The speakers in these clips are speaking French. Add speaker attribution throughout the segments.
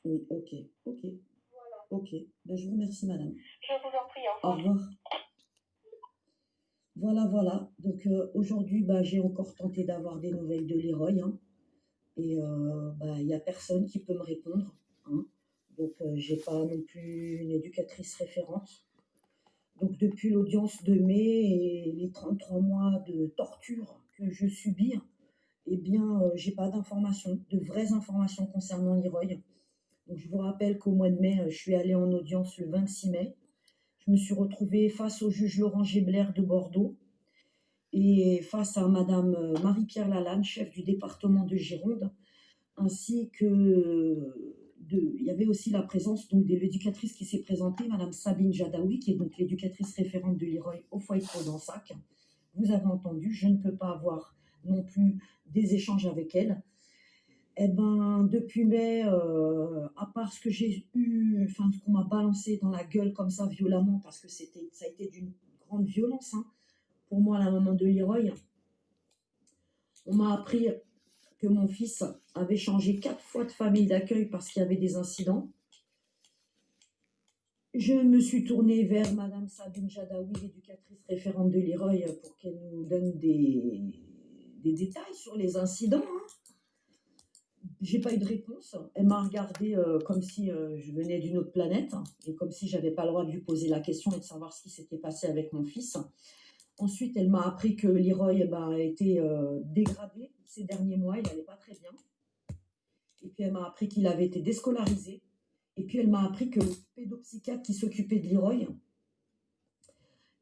Speaker 1: Oui, ok, ok, ok. Ben, je vous remercie, madame.
Speaker 2: Je vous en prie, au
Speaker 1: Au
Speaker 2: revoir.
Speaker 1: revoir. Voilà, voilà. Donc aujourd'hui, bah, j'ai encore tenté d'avoir des nouvelles de Leroy, hein, et bah, il n'y a personne qui peut me répondre, hein. Donc j'ai pas non plus une éducatrice référente. Donc depuis l'audience de mai et les 33 mois de torture que je subis, eh bien, j'ai pas d'informations, de vraies informations concernant Leroy. Donc je vous rappelle qu'au mois de mai, je suis allée en audience le 26 mai. Je me suis retrouvée face au juge Laurent Gébler de Bordeaux et face à madame Marie-Pierre Lalanne, chef du département de Gironde, ainsi que il y avait aussi la présence donc de l'éducatrice qui s'est présentée, madame Sabine Jadaoui, qui est donc l'éducatrice référente de Leroy au foyer de Podensac. Vous avez entendu, je ne peux pas avoir non plus des échanges avec elle. Eh ben, depuis mai, à part ce que j'ai eu, enfin, ce qu'on m'a balancé dans la gueule comme ça violemment, parce que ça a été d'une grande violence, hein, pour moi, la maman de Leroy, on m'a appris que mon fils avait changé 4 fois de famille d'accueil parce qu'il y avait des incidents. Je me suis tournée vers madame Sabine Jadaoui, l'éducatrice référente de Leroy, pour qu'elle nous donne des détails sur les incidents, hein. J'ai pas eu de réponse. Elle m'a regardée comme si je venais d'une autre planète et comme si j'avais pas le droit de lui poser la question et de savoir ce qui s'était passé avec mon fils. Ensuite, elle m'a appris que Leroy a été dégradé ces derniers mois, il n'allait pas très bien. Et puis elle m'a appris qu'il avait été déscolarisé. Et puis elle m'a appris que le pédopsychiatre qui s'occupait de Leroy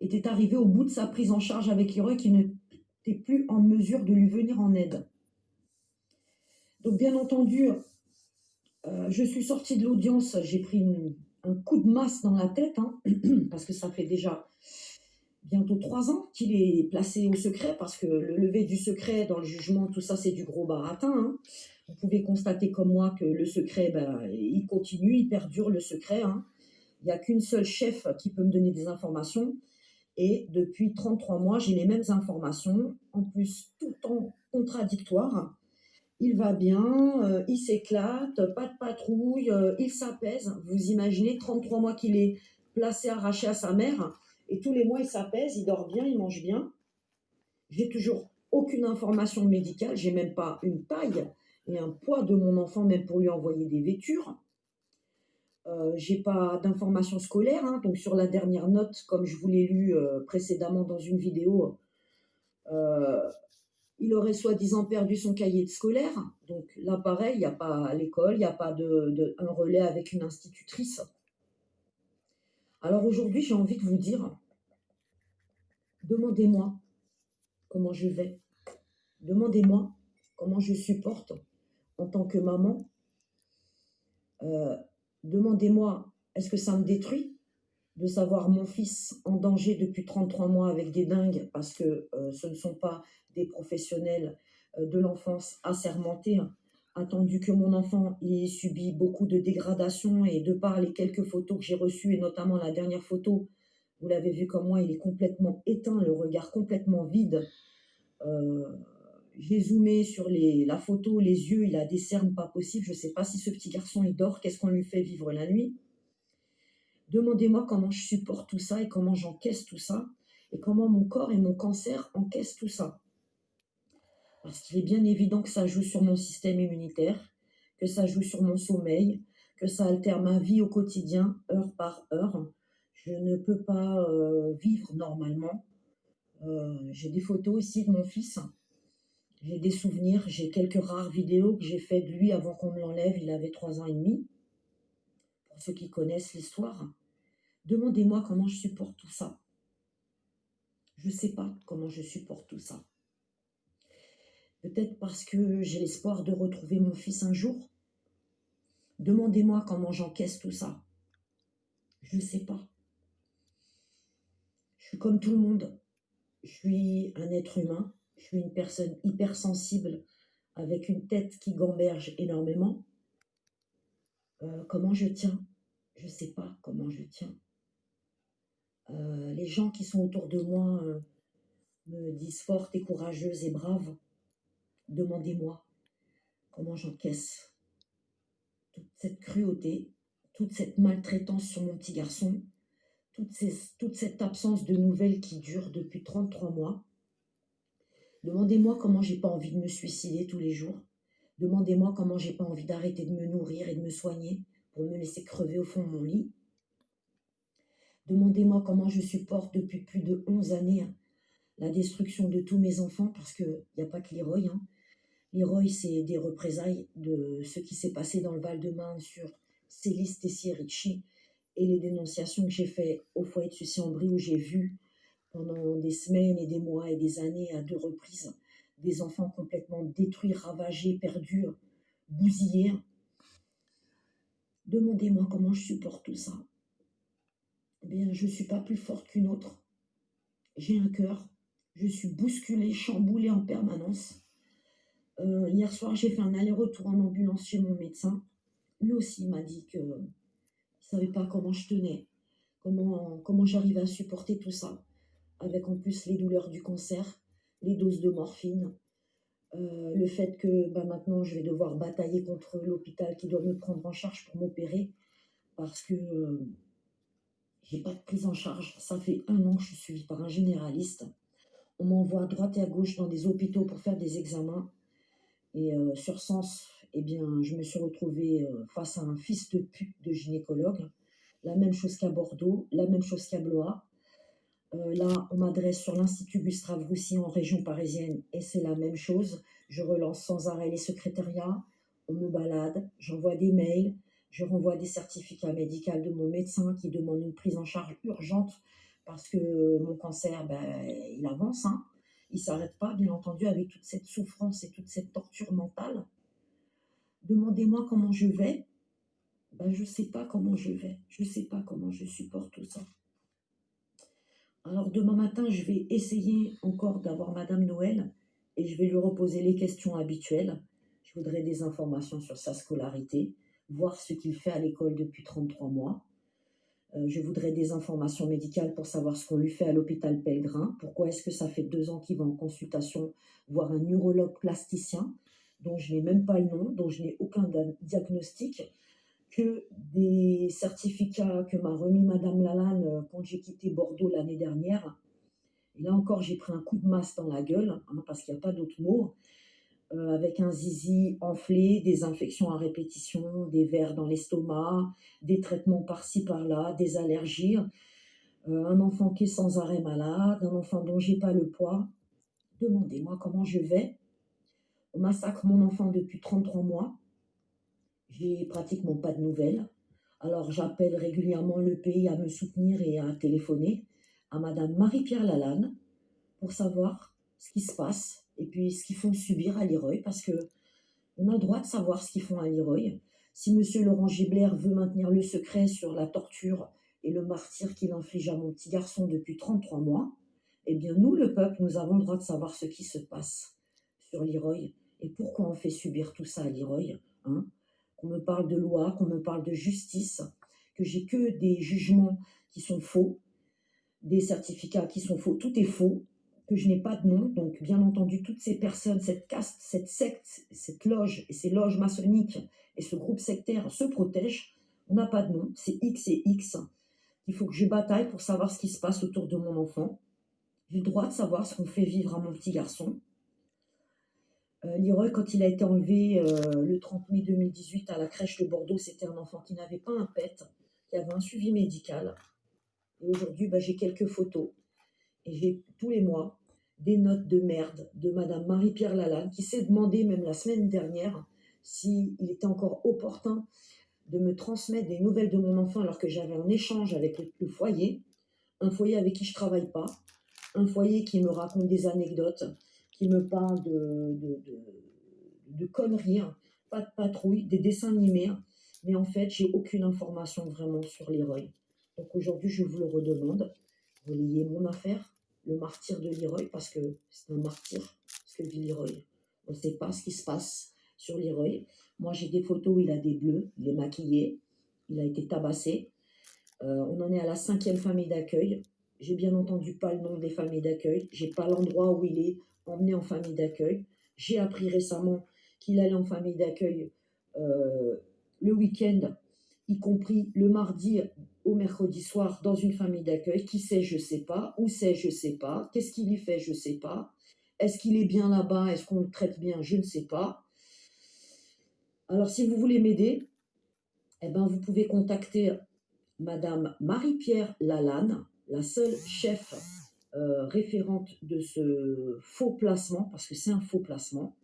Speaker 1: était arrivé au bout de sa prise en charge avec Leroy, qui n'était plus en mesure de lui venir en aide. Donc bien entendu, je suis sortie de l'audience, j'ai pris un coup de masse dans la tête, hein, parce que ça fait déjà bientôt 3 ans qu'il est placé au secret, parce que le lever du secret dans le jugement, tout ça, c'est du gros baratin, hein. Vous pouvez constater comme moi que le secret, il continue, il perdure le secret, hein. Il n'y a qu'une seule chef qui peut me donner des informations. Et depuis 33 mois, j'ai les mêmes informations, en plus tout le temps contradictoires. Il va bien, il s'éclate, pas de patrouille, il s'apaise. Vous imaginez 33 mois qu'il est placé, arraché à sa mère, et tous les mois il s'apaise, il dort bien, il mange bien. J'ai toujours aucune information médicale, j'ai même pas une taille et un poids de mon enfant, même pour lui envoyer des vêtures. J'ai pas d'informations scolaires, hein, donc sur la dernière note, comme je vous l'ai lu précédemment dans une vidéo, euh, il aurait soi-disant perdu son cahier de scolaire. Donc là, pareil, il n'y a pas à l'école, il n'y a pas un relais avec une institutrice. Alors aujourd'hui, j'ai envie de vous dire, demandez-moi comment je vais. Demandez-moi comment je supporte en tant que maman. Euh, Demandez-moi, est-ce que ça me détruit de savoir mon fils en danger depuis 33 mois avec des dingues, parce que ce ne sont pas des professionnels de l'enfance assermentés, hein. Attendu que mon enfant il subit beaucoup de dégradations, et de par les quelques photos que j'ai reçues, et notamment la dernière photo, vous l'avez vu comme moi, il est complètement éteint, le regard complètement vide. Euh, j'ai zoomé sur la photo, les yeux, il a des cernes pas possibles. Je ne sais pas si ce petit garçon il dort, qu'est-ce qu'on lui fait vivre la nuit. Demandez-moi comment je supporte tout ça et comment j'encaisse tout ça et comment mon corps et mon cancer encaissent tout ça. Parce qu'il est bien évident que ça joue sur mon système immunitaire, que ça joue sur mon sommeil, que ça altère ma vie au quotidien, heure par heure. Je ne peux pas vivre normalement. J'ai des photos ici de mon fils. J'ai des souvenirs. J'ai quelques rares vidéos que j'ai faites de lui avant qu'on me l'enlève. Il avait 3 ans et demi. Pour ceux qui connaissent l'histoire. Demandez-moi comment je supporte tout ça. Je ne sais pas comment je supporte tout ça. Peut-être parce que j'ai l'espoir de retrouver mon fils un jour. Demandez-moi comment j'encaisse tout ça. Je ne sais pas. Je suis comme tout le monde. Je suis un être humain. Je suis une personne hypersensible avec une tête qui gamberge énormément. Comment je tiens? Je ne sais pas comment je tiens. Les gens qui sont autour de moi me disent forte et courageuse et brave. Demandez-moi comment j'encaisse toute cette cruauté, toute cette maltraitance sur mon petit garçon, toute cette absence de nouvelles qui dure depuis 33 mois. Demandez-moi comment j'ai pas envie de me suicider tous les jours. Demandez-moi comment j'ai pas envie d'arrêter de me nourrir et de me soigner pour me laisser crever au fond de mon lit. Demandez-moi comment je supporte depuis plus de 11 années la destruction de tous mes enfants, parce qu'il n'y a pas que Leroy. Leroy, c'est des représailles de ce qui s'est passé dans le Val-de-Marne sur Céliste et Ricci et les dénonciations que j'ai faites au foyer de Sucy-en-Brie, où j'ai vu pendant des semaines et des mois et des années à 2 reprises des enfants complètement détruits, ravagés, perdus, bousillés. Demandez-moi comment je supporte tout ça. Eh bien, je ne suis pas plus forte qu'une autre. J'ai un cœur. Je suis bousculée, chamboulée en permanence. Hier soir, j'ai fait un aller-retour en ambulance chez mon médecin. Lui aussi m'a dit qu'il ne savait pas comment je tenais, comment j'arrivais à supporter tout ça, avec en plus les douleurs du cancer, les doses de morphine, le fait que maintenant je vais devoir batailler contre l'hôpital qui doit me prendre en charge pour m'opérer, parce que j'ai pas de prise en charge. Ça fait 1 an que je suis suivie par un généraliste. On m'envoie à droite et à gauche dans des hôpitaux pour faire des examens. Et sur Sens, eh bien, je me suis retrouvée face à un fils de pute de gynécologue. La même chose qu'à Bordeaux, la même chose qu'à Blois. Là, on m'adresse sur l'Institut Gustave Roussy en région parisienne et c'est la même chose. Je relance sans arrêt les secrétariats, on me balade, j'envoie des mails, je renvoie des certificats médicaux de mon médecin qui demande une prise en charge urgente parce que mon cancer, il avance. Il ne s'arrête pas, bien entendu, avec toute cette souffrance et toute cette torture mentale. Demandez-moi comment je vais. Je ne sais pas comment je vais. Je ne sais pas comment je supporte tout ça. Alors demain matin, je vais essayer encore d'avoir Madame Noël et je vais lui reposer les questions habituelles. Je voudrais des informations sur sa scolarité, voir ce qu'il fait à l'école depuis 33 mois. Je voudrais des informations médicales pour savoir ce qu'on lui fait à l'hôpital Pellegrin. Pourquoi est-ce que ça fait 2 ans qu'il va en consultation voir un neurologue plasticien dont je n'ai même pas le nom, dont je n'ai aucun diagnostic, que des certificats que m'a remis Madame Lalanne quand j'ai quitté Bordeaux l'année dernière. Et là encore, j'ai pris un coup de masse dans la gueule, parce qu'il n'y a pas d'autre mot, avec un zizi enflé, des infections à répétition, des vers dans l'estomac, des traitements par-ci par-là, des allergies, un enfant qui est sans arrêt malade, un enfant dont j'ai pas le poids. Demandez-moi comment je vais. On massacre mon enfant depuis 33 mois. J'ai pratiquement pas de nouvelles. Alors j'appelle régulièrement le pays à me soutenir et à téléphoner à Madame Marie-Pierre Lalanne pour savoir ce qui se passe et puis ce qu'ils font subir à Leroy, parce que on a le droit de savoir ce qu'ils font à Leroy. Si Monsieur Laurent Gibler veut maintenir le secret sur la torture et le martyre qu'il inflige à mon petit garçon depuis 33 mois, eh bien nous, le peuple, nous avons le droit de savoir ce qui se passe sur Leroy et pourquoi on fait subir tout ça à Leroy. Qu'on me parle de loi, qu'on me parle de justice, que j'ai que des jugements qui sont faux, des certificats qui sont faux, tout est faux, que je n'ai pas de nom. Donc, bien entendu, toutes ces personnes, cette caste, cette secte, cette loge et ces loges maçonniques et ce groupe sectaire se protègent. On n'a pas de nom, c'est X et X. Il faut que je bataille pour savoir ce qui se passe autour de mon enfant. J'ai le droit de savoir ce qu'on fait vivre à mon petit garçon. Leroy, quand il a été enlevé le 30 mai 2018 à la crèche de Bordeaux, c'était un enfant qui n'avait pas un PET, qui avait un suivi médical. Et aujourd'hui, j'ai quelques photos. Et j'ai tous les mois des notes de merde de Madame Marie-Pierre Lalanne qui s'est demandé, même la semaine dernière, s'il était encore opportun de me transmettre des nouvelles de mon enfant alors que j'avais un échange avec le foyer, un foyer avec qui je ne travaille pas, un foyer qui me raconte des anecdotes, qui me parle de conneries, pas de patrouille, des dessins animés, mais en fait, j'ai aucune information vraiment sur Leroy. Donc aujourd'hui, je vous le redemande, relayez mon affaire, le martyr de Leroy, parce que c'est un martyr, ce que vit Leroy. On ne sait pas ce qui se passe sur Leroy. Moi, j'ai des photos où il a des bleus, il est maquillé, il a été tabassé. On en est à la 5e famille d'accueil. J'ai bien entendu pas le nom des familles d'accueil. J'ai pas l'endroit où il est emmené en famille d'accueil. J'ai appris récemment qu'il allait en famille d'accueil le week-end, y compris le mardi au mercredi soir dans une famille d'accueil. Qui c'est, je ne sais pas. Où c'est, je ne sais pas. Qu'est-ce qu'il y fait, je ne sais pas. Est-ce qu'il est bien là-bas? Est-ce qu'on le traite bien? Je ne sais pas. Alors, si vous voulez m'aider, eh ben, vous pouvez contacter Madame Marie-Pierre Lalanne, la seule chef référente de ce faux placement, parce que c'est un faux placement,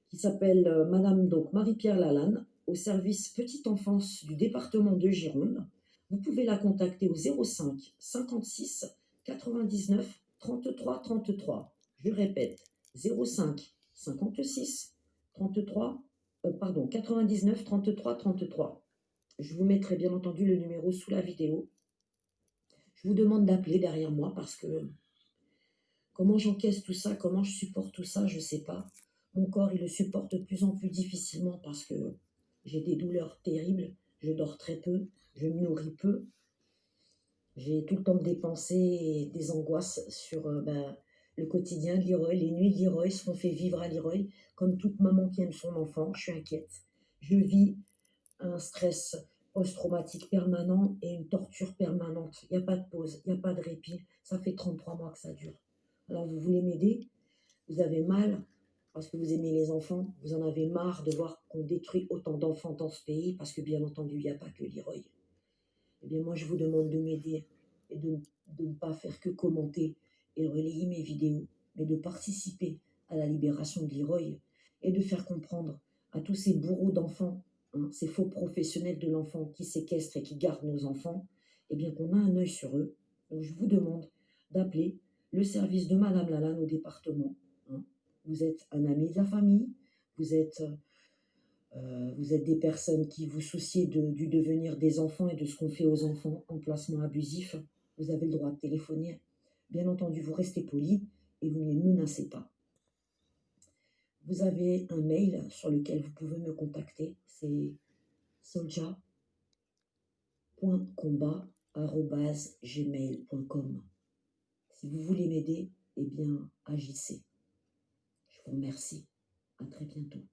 Speaker 1: qui s'appelle Madame donc Marie-Pierre Lalanne, au service petite enfance du département de Gironde. Vous pouvez la contacter au 05 56 99 33 33. Je répète, 05 56 33, 99 33 33. Je vous mettrai bien entendu le numéro sous la vidéo. Je vous demande d'appeler derrière moi parce que comment j'encaisse tout ça, comment je supporte tout ça, je ne sais pas. Mon corps, il le supporte de plus en plus difficilement parce que j'ai des douleurs terribles, je dors très peu, je me nourris peu. J'ai tout le temps des pensées et des angoisses sur le quotidien de Leroy, les nuits de Leroy, ce qu'on fait vivre à Leroy. Comme toute maman qui aime son enfant, je suis inquiète. Je vis un stress post-traumatique permanent et une torture permanente. Il n'y a pas de pause, il n'y a pas de répit. Ça fait 33 mois que ça dure. Alors vous voulez m'aider? Vous avez mal parce que vous aimez les enfants. Vous en avez marre de voir qu'on détruit autant d'enfants dans ce pays parce que bien entendu, il n'y a pas que Leroy. Eh bien moi, je vous demande de m'aider et de ne pas faire que commenter et relayer mes vidéos, mais de participer à la libération de Leroy et de faire comprendre à tous ces bourreaux d'enfants, ces faux professionnels de l'enfant qui séquestrent et qui gardent nos enfants, eh bien qu'on a un œil sur eux. Donc je vous demande d'appeler le service de Madame Lalanne au département. Vous êtes un ami de la famille, vous êtes des personnes qui vous souciez du devenir des enfants et de ce qu'on fait aux enfants en placement abusif. Vous avez le droit de téléphoner. Bien entendu, vous restez poli et vous ne les menacez pas. Vous avez un mail sur lequel vous pouvez me contacter. C'est solja.combat@gmail.com. Si vous voulez m'aider, eh bien, agissez. Je vous remercie. À très bientôt.